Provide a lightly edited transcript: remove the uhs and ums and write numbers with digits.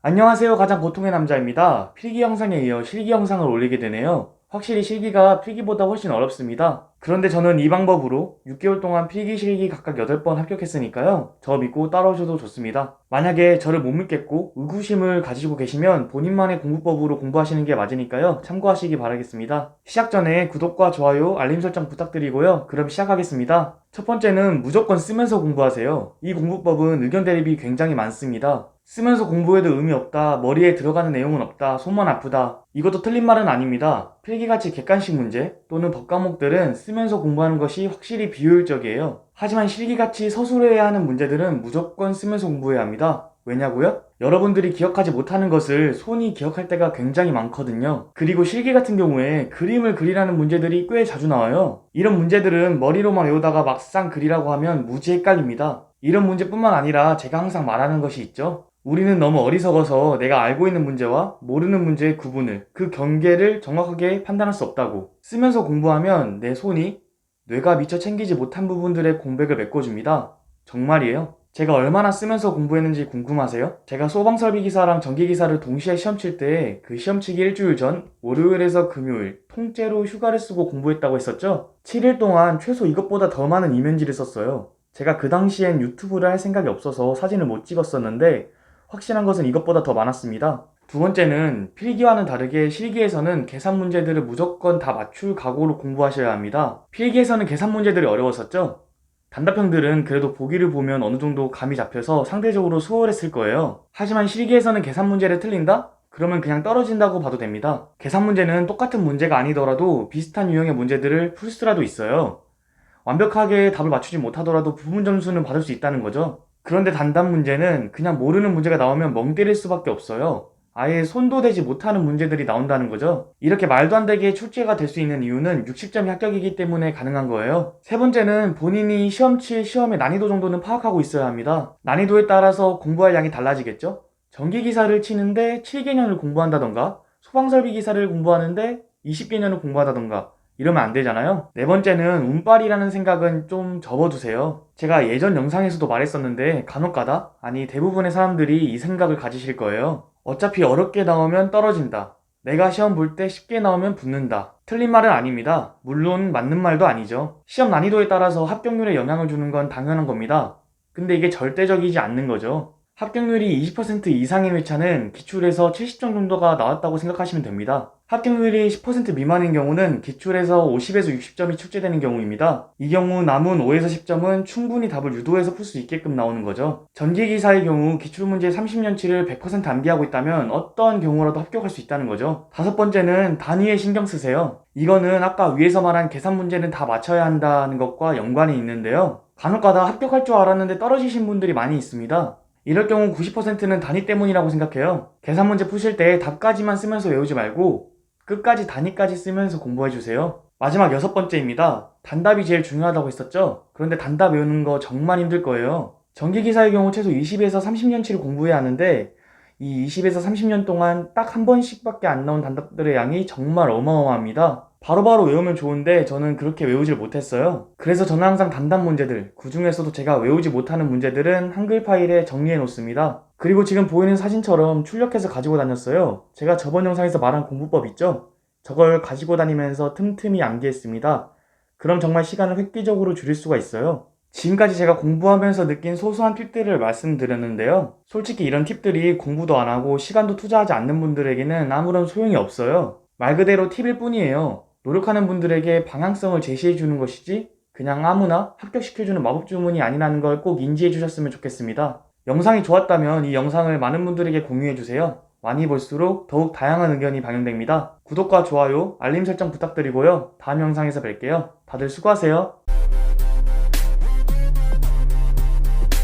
안녕하세요. 가장 보통의 남자입니다. 필기 영상에 이어 실기 영상을 올리게 되네요. 확실히 실기가 필기보다 훨씬 어렵습니다. 그런데 저는 이 방법으로 6개월 동안 필기 실기 각각 8번 합격했으니까요. 저 믿고 따라오셔도 좋습니다. 만약에 저를 못 믿겠고 의구심을 가지고 계시면 본인만의 공부법으로 공부하시는 게 맞으니까요. 참고하시기 바라겠습니다. 시작 전에 구독과 좋아요, 알림 설정 부탁드리고요. 그럼 시작하겠습니다. 첫 번째는 무조건 쓰면서 공부하세요. 이 공부법은 의견 대립이 굉장히 많습니다. 쓰면서 공부해도 의미 없다, 머리에 들어가는 내용은 없다, 손만 아프다. 이것도 틀린 말은 아닙니다. 필기같이 객관식 문제 또는 법 과목들은 쓰면서 공부하는 것이 확실히 비효율적이에요. 하지만 실기같이 서술해야 하는 문제들은 무조건 쓰면서 공부해야 합니다. 왜냐고요? 여러분들이 기억하지 못하는 것을 손이 기억할 때가 굉장히 많거든요. 그리고 실기 같은 경우에 그림을 그리라는 문제들이 꽤 자주 나와요. 이런 문제들은 머리로만 외우다가 막상 그리라고 하면 무지 헷갈립니다. 이런 문제뿐만 아니라 제가 항상 말하는 것이 있죠. 우리는 너무 어리석어서 내가 알고 있는 문제와 모르는 문제의 구분을, 그 경계를 정확하게 판단할 수 없다고. 쓰면서 공부하면 내 손이 뇌가 미처 챙기지 못한 부분들의 공백을 메꿔줍니다. 정말이에요. 제가 얼마나 쓰면서 공부했는지 궁금하세요? 제가 소방설비기사랑 전기기사를 동시에 시험 칠 때 그 시험 치기 일주일 전 월요일에서 금요일 통째로 휴가를 쓰고 공부했다고 했었죠? 7일 동안 최소 이것보다 더 많은 이면지를 썼어요. 제가 그 당시엔 유튜브를 할 생각이 없어서 사진을 못 찍었었는데 확실한 것은 이것보다 더 많았습니다. 두 번째는 필기와는 다르게 실기에서는 계산 문제들을 무조건 다 맞출 각오로 공부하셔야 합니다. 필기에서는 계산 문제들이 어려웠었죠? 단답형들은 그래도 보기를 보면 어느 정도 감이 잡혀서 상대적으로 수월했을 거예요. 하지만 실기에서는 계산 문제를 틀린다? 그러면 그냥 떨어진다고 봐도 됩니다. 계산 문제는 똑같은 문제가 아니더라도 비슷한 유형의 문제들을 풀 수라도 있어요. 완벽하게 답을 맞추지 못하더라도 부분 점수는 받을 수 있다는 거죠. 그런데 단답 문제는 그냥 모르는 문제가 나오면 멍 때릴 수밖에 없어요. 아예 손도 대지 못하는 문제들이 나온다는 거죠. 이렇게 말도 안 되게 출제가 될 수 있는 이유는 60점이 합격이기 때문에 가능한 거예요. 세 번째는 본인이 시험 칠 시험의 난이도 정도는 파악하고 있어야 합니다. 난이도에 따라서 공부할 양이 달라지겠죠? 전기기사를 치는데 7개년을 공부한다던가 소방설비기사를 공부하는데 20개년을 공부한다던가 이러면 안 되잖아요. 네 번째는 운빨이라는 생각은 좀 접어두세요. 제가 예전 영상에서도 말했었는데 간혹가다, 아니 대부분의 사람들이 이 생각을 가지실 거예요. 어차피 어렵게 나오면 떨어진다. 내가 시험 볼 때 쉽게 나오면 붙는다. 틀린 말은 아닙니다. 물론 맞는 말도 아니죠. 시험 난이도에 따라서 합격률에 영향을 주는 건 당연한 겁니다. 근데 이게 절대적이지 않는 거죠. 합격률이 20% 이상의 회차는 기출에서 70점 정도가 나왔다고 생각하시면 됩니다. 합격률이 10% 미만인 경우는 기출에서 50에서 60점이 출제되는 경우입니다. 이 경우 남은 5에서 10점은 충분히 답을 유도해서 풀 수 있게끔 나오는 거죠. 전기기사의 경우 기출문제 30년치를 100% 암기하고 있다면 어떤 경우라도 합격할 수 있다는 거죠. 다섯 번째는 단위에 신경 쓰세요. 이거는 아까 위에서 말한 계산 문제는 다 맞춰야 한다는 것과 연관이 있는데요. 간혹가다 합격할 줄 알았는데 떨어지신 분들이 많이 있습니다. 이럴 경우 90%는 단위 때문이라고 생각해요. 계산 문제 푸실 때 답까지만 쓰면서 외우지 말고 끝까지 단위까지 쓰면서 공부해주세요. 마지막 여섯 번째입니다. 단답이 제일 중요하다고 했었죠? 그런데 단답 외우는 거 정말 힘들 거예요. 전기기사의 경우 최소 20에서 30년치를 공부해야 하는데 이 20에서 30년 동안 딱 한 번씩밖에 안 나온 단답들의 양이 정말 어마어마합니다. 바로바로 외우면 좋은데 저는 그렇게 외우질 못했어요. 그래서 저는 항상 단답 문제들, 그 중에서도 제가 외우지 못하는 문제들은 한글 파일에 정리해 놓습니다. 그리고 지금 보이는 사진처럼 출력해서 가지고 다녔어요. 제가 저번 영상에서 말한 공부법 있죠? 저걸 가지고 다니면서 틈틈이 암기했습니다. 그럼 정말 시간을 획기적으로 줄일 수가 있어요. 지금까지 제가 공부하면서 느낀 소소한 팁들을 말씀드렸는데요. 솔직히 이런 팁들이 공부도 안 하고 시간도 투자하지 않는 분들에게는 아무런 소용이 없어요. 말 그대로 팁일 뿐이에요. 노력하는 분들에게 방향성을 제시해 주는 것이지 그냥 아무나 합격시켜주는 마법 주문이 아니라는 걸 꼭 인지해 주셨으면 좋겠습니다. 영상이 좋았다면 이 영상을 많은 분들에게 공유해 주세요. 많이 볼수록 더욱 다양한 의견이 반영됩니다. 구독과 좋아요, 알림 설정 부탁드리고요. 다음 영상에서 뵐게요. 다들 수고하세요.